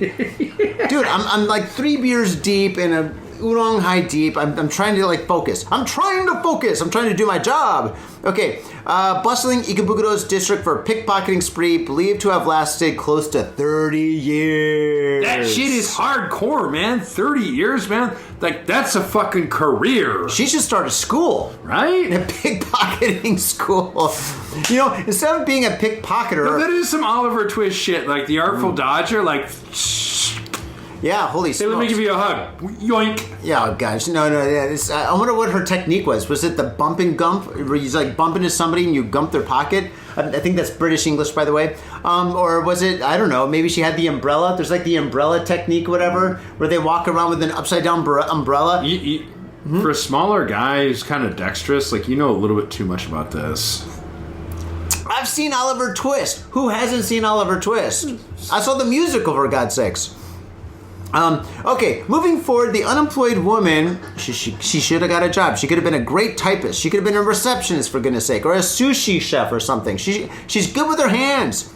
Dude, I'm like 3 beers deep in a oolong high deep. I'm trying to like focus. I'm trying to do my job. Okay. Bustling Ikabukudo's district for a pickpocketing spree believed to have lasted close to 30 years. That shit is hardcore, man. 30 years, man. Like, that's a fucking career. She should start a school. Right? A pickpocketing school. You know, instead of being a pickpocketer... No, that is some Oliver Twist shit. Like, the Artful Dodger, like... Yeah, holy smokes. Say, let me give you a hug. Yoink. Yeah, oh gosh. No. Yeah, I wonder what her technique was. Was it the bump and gump? Where you like bump into somebody and you gump their pocket? I think that's British English, by the way. Or was it, I don't know, maybe she had the umbrella. There's like the umbrella technique, whatever, where they walk around with an upside-down umbrella. For a smaller guy who's kind of dexterous, like, you know a little bit too much about this. I've seen Oliver Twist. Who hasn't seen Oliver Twist? I saw the musical, for God's sakes. Okay, moving forward, the unemployed woman, she should have got a job. She could have been a great typist. She could have been a receptionist, for goodness sake, or a sushi chef or something. She's good with her hands.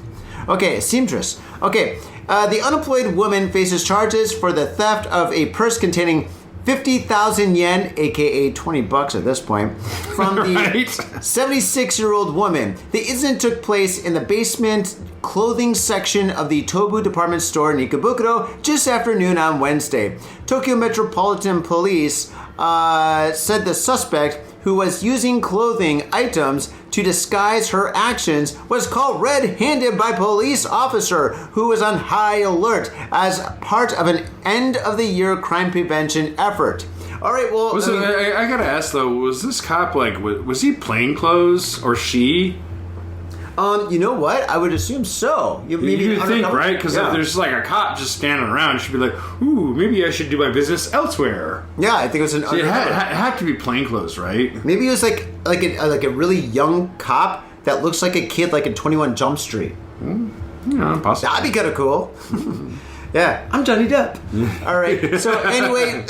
Okay, seamstress. Okay, the unemployed woman faces charges for the theft of a purse containing 50,000 yen, aka $20 at this point, from the 76-year-old woman. The incident took place in the basement clothing section of the Tobu department store in Ikebukuro just after noon on Wednesday. Tokyo Metropolitan Police said the suspect, who was using clothing items to disguise her actions, was caught red-handed by police officer who was on high alert as part of an end-of-the-year crime prevention effort. All right, well... I gotta ask, though, was this cop, like, was he plainclothes, or she? You know what? I would assume so. You think, right? Because if there's like a cop just standing around, she'd be like, ooh, maybe I should do my business elsewhere. Yeah, I think it was an it had to be plainclothes, right? Maybe it was like a really young cop that looks like a kid like in 21 Jump Street. Yeah, possibly. That'd be kind of cool. Yeah, I'm Johnny Depp. All right. So anyway,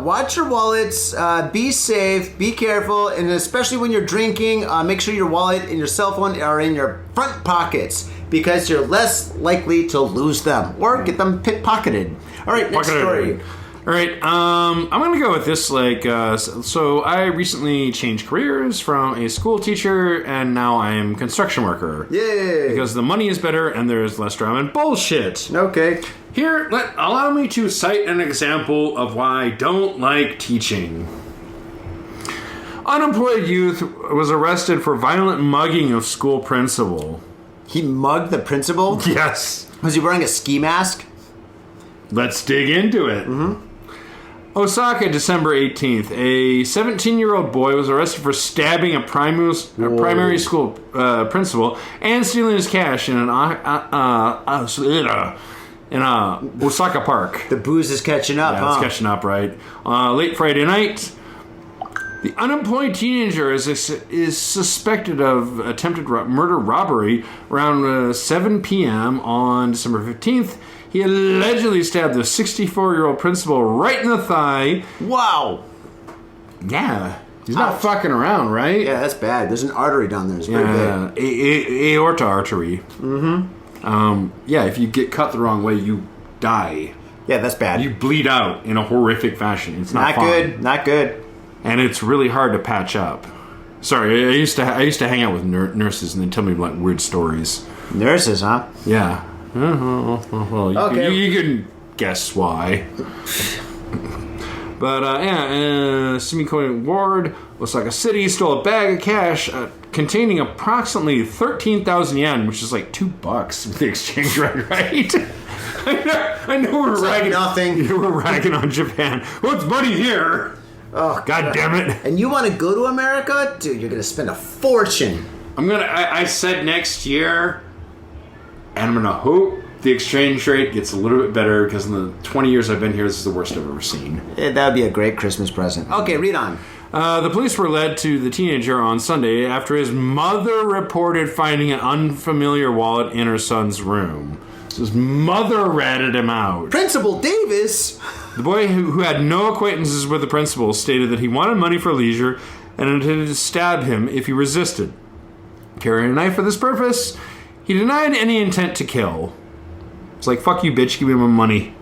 watch your wallets. Be safe. Be careful, and especially when you're drinking, make sure your wallet and your cell phone are in your front pockets because you're less likely to lose them or get them pickpocketed. All right, next story. All right, I'm going to go with this. So I recently changed careers from a school teacher, and now I am a construction worker. Yay! Because the money is better, and there's less drama and bullshit. Okay. Here, allow me to cite an example of why I don't like teaching. Unemployed youth was arrested for violent mugging of school principal. He mugged the principal? Yes. Was he wearing a ski mask? Let's dig into it. Mm-hmm. Osaka, December 18th. A 17-year-old boy was arrested for stabbing a primary school principal and stealing his cash in an Osaka park. The booze is catching up, It's catching up, right? Late Friday night, the unemployed teenager is suspected of attempted murder robbery around 7 p.m. on December 15th. He allegedly stabbed the 64-year-old principal right in the thigh. Wow. Yeah. He's not fucking around, right? Yeah, that's bad. There's an artery down there. It's very big. Aorta artery. Mm-hmm. If you get cut the wrong way, you die. Yeah, that's bad. You bleed out in a horrific fashion. It's not fun. Good. Not good. And it's really hard to patch up. Sorry, I used to hang out with nurses, and they tell me like weird stories. Nurses, huh? Yeah. Okay. You can guess why. But Sumikoi Ward, Osaka City, stole a bag of cash containing approximately 13,000 yen, which is like $2 with the exchange rate, right? I know we're ragging. Nothing. We're ragging on Japan. What's money here? Oh, God damn it! And you want to go to America, dude? You're gonna spend a fortune. I said next year. And I'm going to hope the exchange rate gets a little bit better because in the 20 years I've been here, this is the worst I've ever seen. Yeah, that would be a great Christmas present. Okay, read on. The police were led to the teenager on Sunday after his mother reported finding an unfamiliar wallet in her son's room. So his mother ratted him out. Principal Davis? The boy, who had no acquaintances with the principal, stated that he wanted money for leisure and intended to stab him if he resisted. Carrying a knife for this purpose, he denied any intent to kill. It's like, fuck you, bitch, give me my money.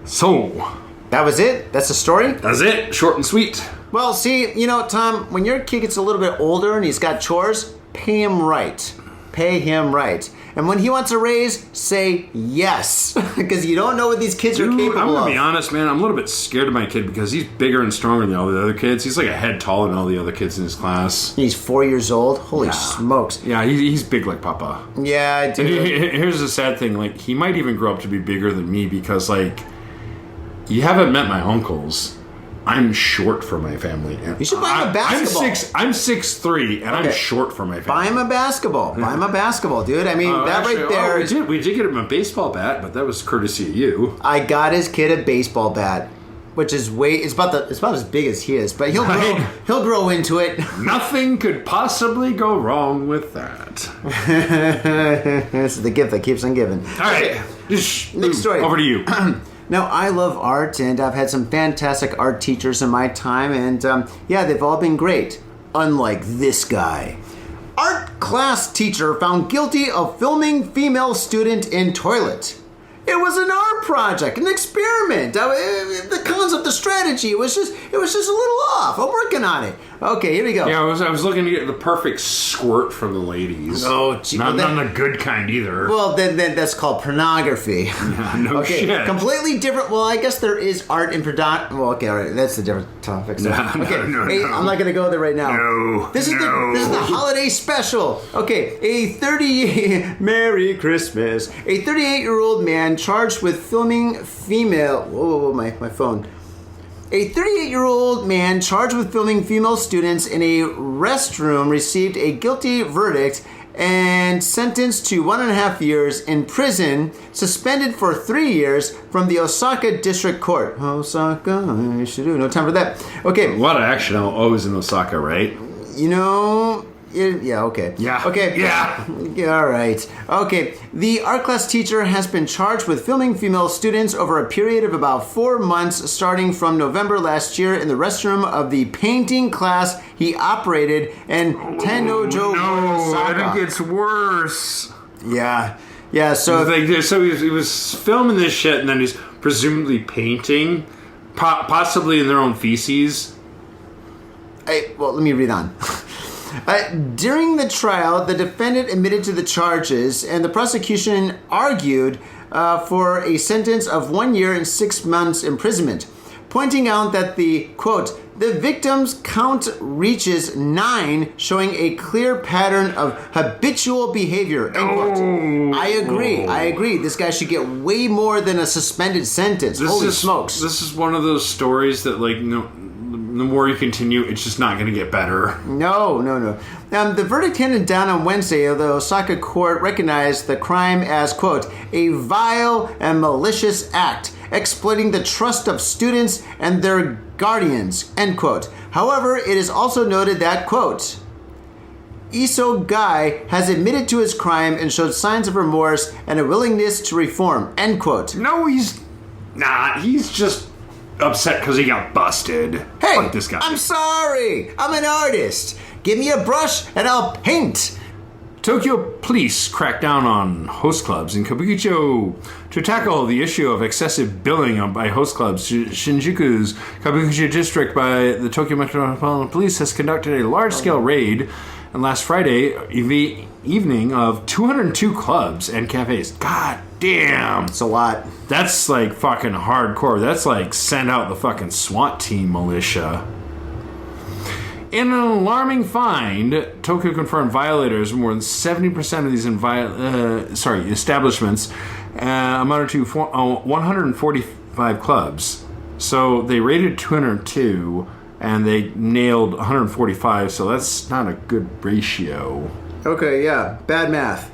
So, That was it? That's the story? That's it. Short and sweet. Well, see, Tom, when your kid gets a little bit older and he's got chores, pay him right. Pay him right. And when he wants a raise, say yes. Because you don't know what these kids are capable of. I'm going to be honest, man. I'm a little bit scared of my kid because he's bigger and stronger than all the other kids. He's like a head taller than all the other kids in his class. He's 4 years old? Holy smokes. Yeah, he's big like Papa. Yeah, dude. Here's the sad thing. Like, he might even grow up to be bigger than me because, like, you haven't met my uncles. I'm short for my family. You should buy him a basketball. I'm 6'3", and I'm short for my family. Buy him a basketball. Buy him a basketball, dude. I mean, that actually, right there. We did get him a baseball bat, but that was courtesy of you. I got his kid a baseball bat, which is it's about as big as he is, but he'll grow into it. Nothing could possibly go wrong with that. This is the gift that keeps on giving. All right. Next story. Over to you. Now, I love art, and I've had some fantastic art teachers in my time, and they've all been great. Unlike this guy. Art class teacher found guilty of filming female student in toilet. It was an art project, an experiment. The concept, the strategy, it was just a little off. I'm working on it. Okay, here we go. Yeah, I was looking to get the perfect squirt from the ladies. Oh, gee. Not the good kind either. Well, then that's called pornography. Yeah, no shit. Completely different. Well, I guess there is art in Well, okay, all right. That's a different topic. So. No, I'm not going to go there right now. No. This is the holiday special. Okay, Merry Christmas. A 38-year-old man charged with filming female... Whoa, my phone. A 38-year-old man charged with filming female students in a restroom received a guilty verdict and sentenced to 1.5 years in prison, suspended for 3 years from the Osaka District Court. Osaka, I should do. No time for that. Okay. A lot of action always in Osaka, right? Yeah, okay. Yeah. Okay. Yeah. All right. Okay. The art class teacher has been charged with filming female students over a period of about 4 months, starting from November last year in the restroom of the painting class he operated in Tennojo, Osaka. I think it's worse. Yeah. Yeah, so he was filming this shit, and then he's presumably painting, possibly in their own feces. Let me read on. During the trial, the defendant admitted to the charges, and the prosecution argued for a sentence of 1 year and 6 months imprisonment, pointing out that the, quote, the victim's count reaches 9, showing a clear pattern of habitual behavior, end quote. I agree. This guy should get way more than a suspended sentence. Holy smokes. This is one of those stories that, like, the more you continue, it's just not going to get better. No. The verdict handed down on Wednesday, the Osaka court recognized the crime as, quote, a vile and malicious act, exploiting the trust of students and their guardians, end quote. However, it is also noted that, quote, Iso Guy has admitted to his crime and showed signs of remorse and a willingness to reform, end quote. No, he's not. He's just upset because he got busted. Hey, like this guy. I'm sorry. I'm an artist. Give me a brush and I'll paint. Tokyo police cracked down on host clubs in Kabukicho to tackle the issue of excessive billing by host clubs. Shinjuku's Kabukicho district by the Tokyo Metropolitan Police has conducted a large-scale raid on last Friday evening of 202 clubs and cafes. God damn. It's a lot. That's like fucking hardcore. That's like send out the fucking SWAT team militia. In an alarming find, Tokyo confirmed violators more than 70% of these establishments amounted to 145 clubs. So they raided 202 and they nailed 145, so that's not a good ratio. Okay, yeah. Bad math.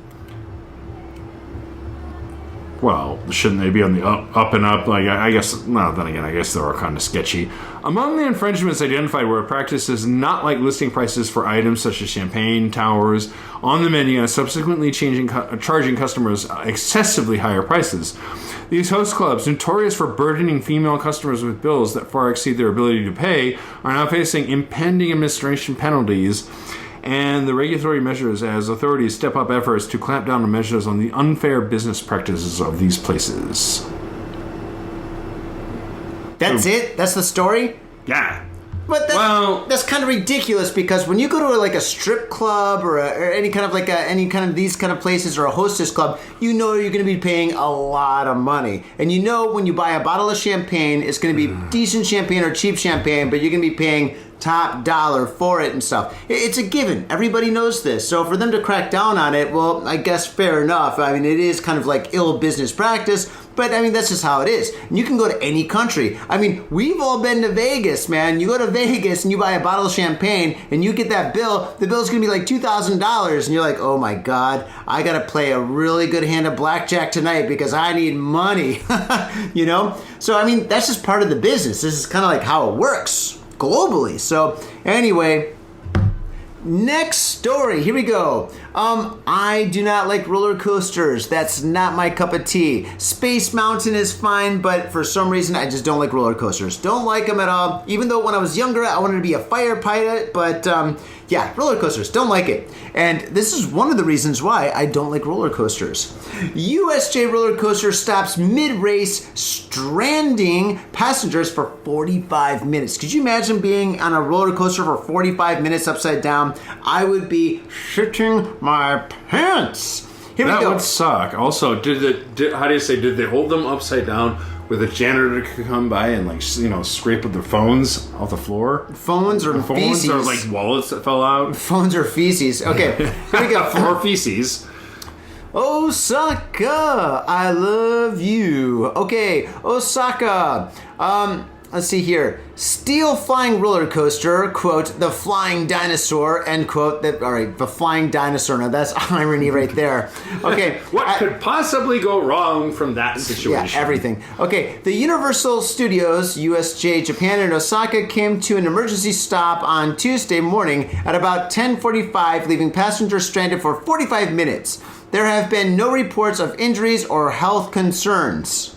Well, shouldn't they be on the up and up? Like, I guess, well, then again, I guess they're all kind of sketchy. Among the infringements identified were practices not like listing prices for items such as champagne towers on the menu and subsequently charging customers excessively higher prices. These host clubs, notorious for burdening female customers with bills that far exceed their ability to pay, are now facing impending administration penalties and the regulatory measures as authorities step up efforts to clamp down on measures on the unfair business practices of these places. That's it? That's the story? Yeah. But that's kind of ridiculous because when you go to like a strip club or any kind of any kind of these kind of places or a hostess club, you know you're going to be paying a lot of money. And you know when you buy a bottle of champagne, it's going to be decent champagne or cheap champagne, but you're going to be paying top dollar for it and stuff. It's a given. Everybody knows this. So for them to crack down on it, well, I guess fair enough. I mean, it is kind of like ill business practice, but I mean, that's just how it is. And you can go to any country. I mean, we've all been to Vegas, man. You go to Vegas and you buy a bottle of champagne and you get that bill. The bill's going to be like $2,000 and you're like, oh my God, I got to play a really good hand of blackjack tonight because I need money, you know? So, I mean, that's just part of the business. This is kind of like how it works globally. So anyway, next story. Here we go. I do not like roller coasters. That's not my cup of tea. Space Mountain is fine, but for some reason I just don't like roller coasters. Don't like them at all. Even though when I was younger I wanted to be a fire pilot, but yeah, roller coasters, don't like it. And this is one of the reasons why I don't like roller coasters. USJ roller coaster stops mid-race, stranding passengers for 45 minutes. Could you imagine being on a roller coaster for 45 minutes upside down? I would be shitting my pants. Here we go. That would suck. Also, did they hold them upside down with a janitor to come by and scrape with their phones off the floor? Phones or feces? Or like wallets that fell out? Phones or feces. Okay, here we go. Or feces. Osaka, I love you. Okay, Osaka. Let's see here. Steel flying roller coaster, quote, the flying dinosaur, end quote. All right, the flying dinosaur. Now that's irony right there. Okay. What could possibly go wrong from that situation? Yeah, everything. Okay, the Universal Studios, USJ, Japan, and Osaka came to an emergency stop on Tuesday morning at about 10:45, leaving passengers stranded for 45 minutes. There have been no reports of injuries or health concerns.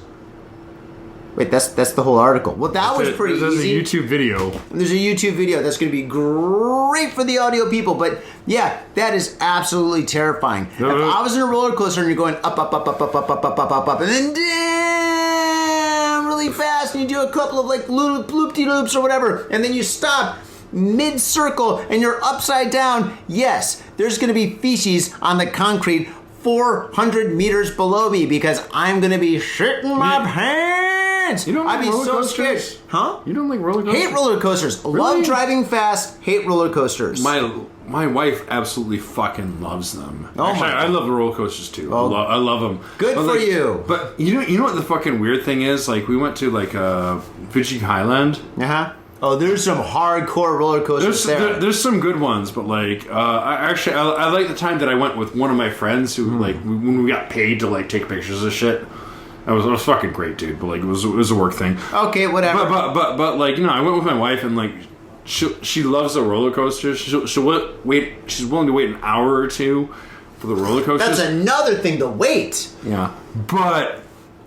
Wait, that's the whole article. Well, that was pretty easy. There's a YouTube video. There's a YouTube video that's going to be great for the audio people. But yeah, that is absolutely terrifying. If I was in a roller coaster and you're going up, up, up, up, up, up, up, up, up, up, up, and then down really fast, and you do a couple of like loop-de-loops or whatever, and then you stop mid-circle and you're upside down, yes, there's going to be feces on the concrete 400 meters below me because I'm going to be shitting my pants. You don't like I'd be roller so coasters? scared. Huh? You don't like roller coasters? Hate roller coasters. Really? Love driving fast. Hate roller coasters. My wife absolutely fucking loves them. Oh Actually, my I love the roller coasters too. Oh. I love them. Good for you. But you know what the fucking weird thing is? Like we went to Fuji Highland. Uh-huh. Oh, there's some hardcore roller coasters There's some good ones, but I like the time that I went with one of my friends who when we got paid to take pictures of shit. It was fucking great, dude. But it was a work thing. Okay, whatever. But I went with my wife and she loves the roller coasters. She'll wait. She's willing to wait an hour or two for the roller coasters. That's another thing, the wait. Yeah, but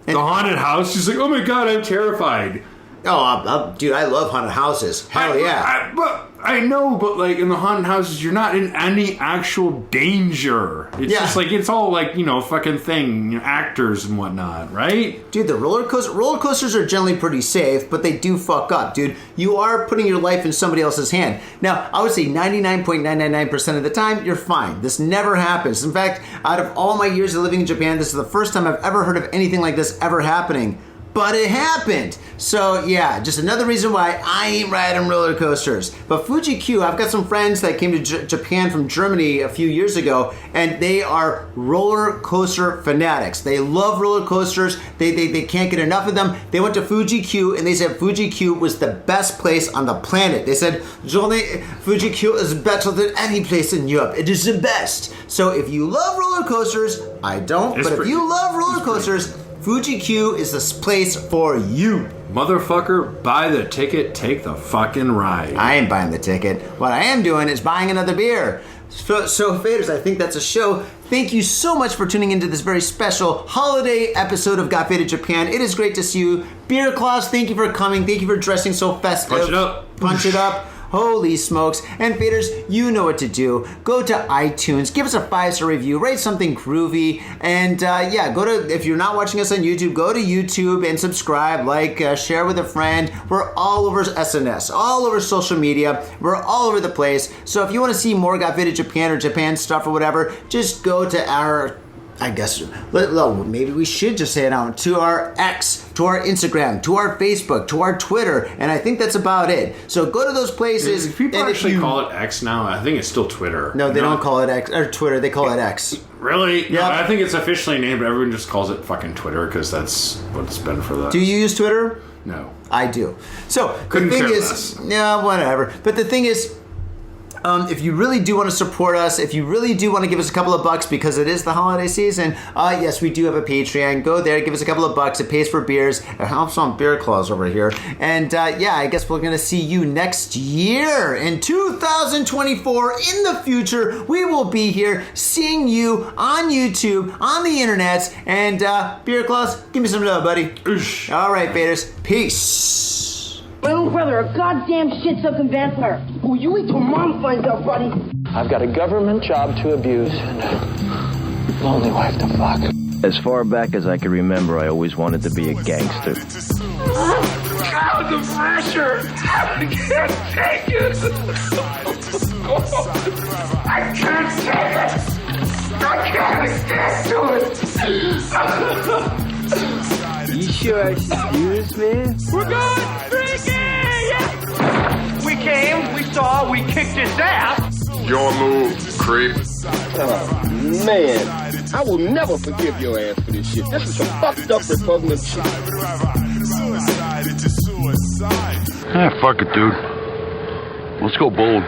the haunted house. She's like, oh my God, I'm terrified. Oh, dude, I love haunted houses. Hell yeah. I know, but in the haunted houses, you're not in any actual danger. It's just it's all fucking thing, actors and whatnot, right? Dude, the roller coasters are generally pretty safe, but they do fuck up, dude. You are putting your life in somebody else's hand. Now, I would say 99.999% of the time, you're fine. This never happens. In fact, out of all my years of living in Japan, this is the first time I've ever heard of anything like this ever happening. But it happened. So yeah, just another reason why I ain't riding roller coasters. But Fuji Q, I've got some friends that came to Japan from Germany a few years ago, and they are roller coaster fanatics. They love roller coasters. They can't get enough of them. They went to Fuji Q, and they said Fuji Q was the best place on the planet. They said, Fuji Q is better than any place in Europe. It is the best. So if you love roller coasters, I don't, but if you love roller coasters, Fuji Q is this place for you. Motherfucker, buy the ticket, take the fucking ride. I ain't buying the ticket. What I am doing is buying another beer. So faders, I think that's a show. Thank you so much for tuning into this very special holiday episode of Got Faded Japan. It is great to see you. BeerClause, thank you for coming. Thank you for dressing so festive. Punch it up. Punch it up. Holy smokes. And faders, you know what to do. Go to iTunes, give us a 5-star review, write something groovy, and go to, if you're not watching us on YouTube, go to YouTube and subscribe, share with a friend. We're all over SNS, all over social media. We're all over the place. So if you want to see more Got Faded Japan or Japan stuff or whatever, just go to our, maybe we should just say it out, to our X, to our Instagram, to our Facebook, to our Twitter, and I think that's about it. So go to those places. People actually call it X now. I think it's still Twitter. No, they don't call it X or Twitter. They call it X. Really? Yeah. No, I think it's officially named, but everyone just calls it fucking Twitter because that's what it's been for that. Do you use Twitter? No. I do. So Couldn't the thing care is, less. yeah, whatever. But the thing is, if you really do want to support us, if you really do want to give us a couple of bucks because it is the holiday season, yes, we do have a Patreon. Go there, give us a couple of bucks. It pays for beers. It helps on BeerClause over here. And I guess we're going to see you next year in 2024. In the future, we will be here seeing you on YouTube, on the internet. And BeerClause, give me some love, buddy. Oosh. All right, faders. Peace. My own brother, a goddamn shit-sucking vampire. Oh, you wait till Mom finds out, buddy. I've got a government job to abuse and a lonely wife to fuck. As far back as I can remember, I always wanted to be a gangster. God, the pressure! I can't take it! I can't take it! I can't stand to it! You sure I should do this, man? We're going drinking! Yeah. We came, we saw, we kicked his ass! Your move, creep. Oh, man. I will never forgive your ass for this shit. This is some fucked up repugnant shit. Ah, fuck it, dude. Let's go bold.